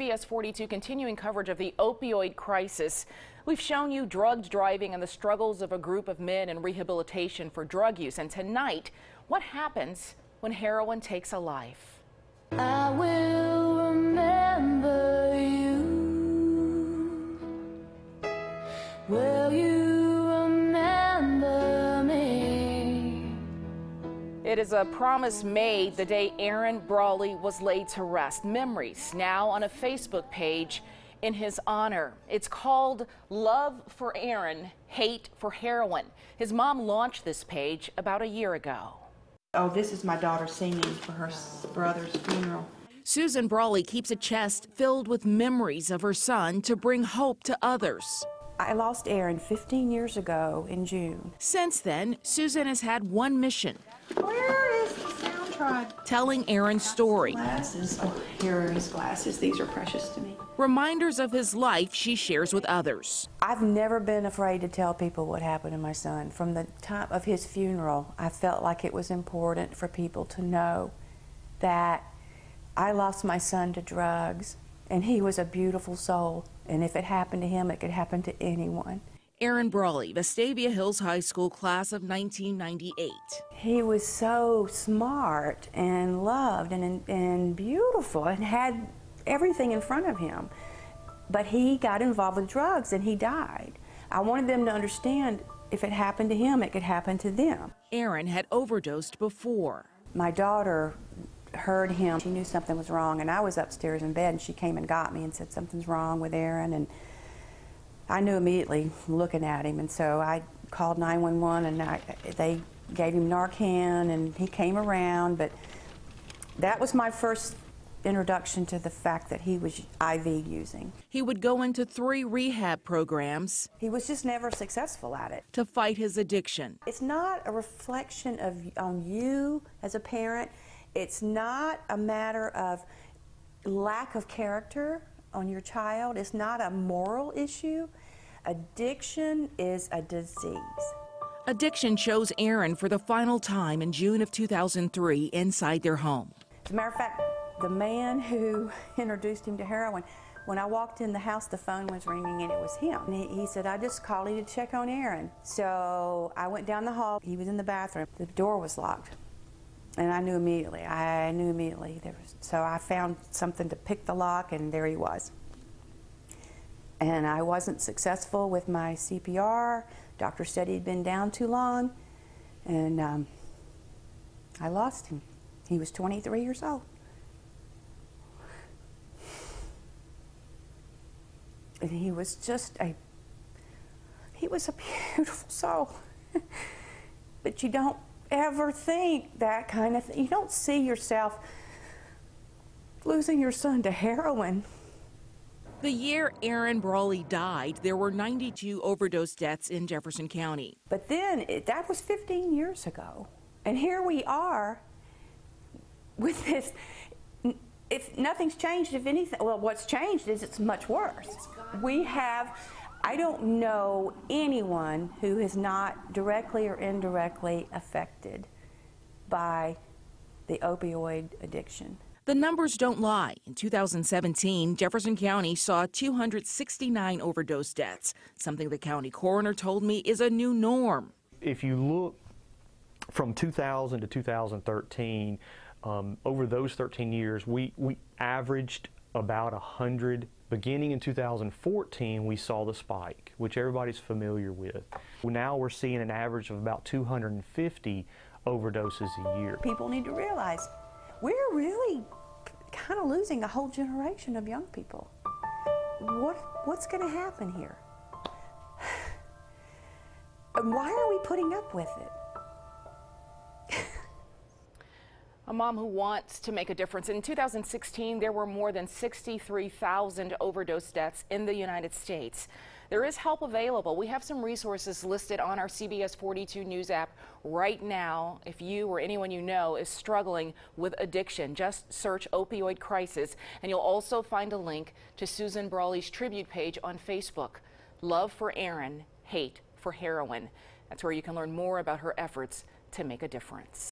CBS 42 continuing coverage of the opioid crisis. We've shown you drugged driving and the struggles of a group of men in rehabilitation for drug use. And tonight, what happens when heroin takes a life? I will remember you. Will you remember me? It is a promise made the day Aaron Brawley was laid to rest. Memories now on a Facebook page in his honor. It's called Love for Aaron, Hate for Heroin. His mom launched this page about a year ago. Oh, this is my daughter singing for her brother's funeral. Susan Brawley keeps a chest filled with memories of her son to bring hope to others. I lost Aaron 15 years ago in June. Since then, Susan has had one mission. Where is the sound tribe? Telling Aaron's story. Glasses. Oh, here are his glasses. These are precious to me. Reminders of his life she shares with others. I've never been afraid to tell people what happened to my son. From the time of his funeral, I felt like it was important for people to know that I lost my son to drugs, and he was a beautiful soul. And if it happened to him, it could happen to anyone. Aaron Brawley, Vestavia Hills High School class of 1998. He was so smart and loved and beautiful and had everything in front of him. But he got involved with drugs and he died. I wanted them to understand if it happened to him, it could happen to them. Aaron had overdosed before. My daughter heard him. She knew something was wrong, and I was upstairs in bed, and she came and got me and said something's wrong with Aaron, and I knew immediately looking at him, and so I called 911, and they gave him Narcan, and he came around, but that was my first introduction to the fact that he was IV using. He would go into 3 rehab programs. He was just never successful at it. To fight his addiction. It's not a reflection on you as a parent. It's not a matter of lack of character on your child. It's not a moral issue. Addiction is a disease. Addiction chose Aaron for the final time in June of 2003 inside their home. As a matter of fact, the man who introduced him to heroin, when I walked in the house, the phone was ringing and it was him. And he said, I just called you to check on Aaron. So I went down the hall. He was in the bathroom. The door was locked. And I knew immediately. So I found something to pick the lock, and there he was. And I wasn't successful with my CPR. Doctor said he'd been down too long, and I lost him. He was 23 years old. And he was a beautiful soul. But you don't ever think that kind of thing. You don't see yourself losing your son to heroin. The year Aaron Brawley died, there were 92 overdose deaths in Jefferson County. But then, that was 15 years ago. And here we are with this. If nothing's changed, if anything, well, what's changed is it's much worse. I don't know anyone who is not directly or indirectly affected by the opioid addiction. The numbers don't lie. In 2017, Jefferson County saw 269 overdose deaths, something the county coroner told me is a new norm. If you look from 2000 to 2013, over those 13 years, we averaged about 100. Beginning in 2014, we saw the spike, which everybody's familiar with. Now we're seeing an average of about 250 overdoses a year. People need to realize we're really kind of losing a whole generation of young people. What's going to happen here? And why are we putting up with it? A mom who wants to make a difference. In 2016, there were more than 63,000 overdose deaths in the United States. There is help available. We have some resources listed on our CBS 42 News app right now. If you or anyone you know is struggling with addiction, just search opioid crisis, and you'll also find a link to Susan Brawley's tribute page on Facebook. Love for Aaron, Hate for Heroin. That's where you can learn more about her efforts to make a difference.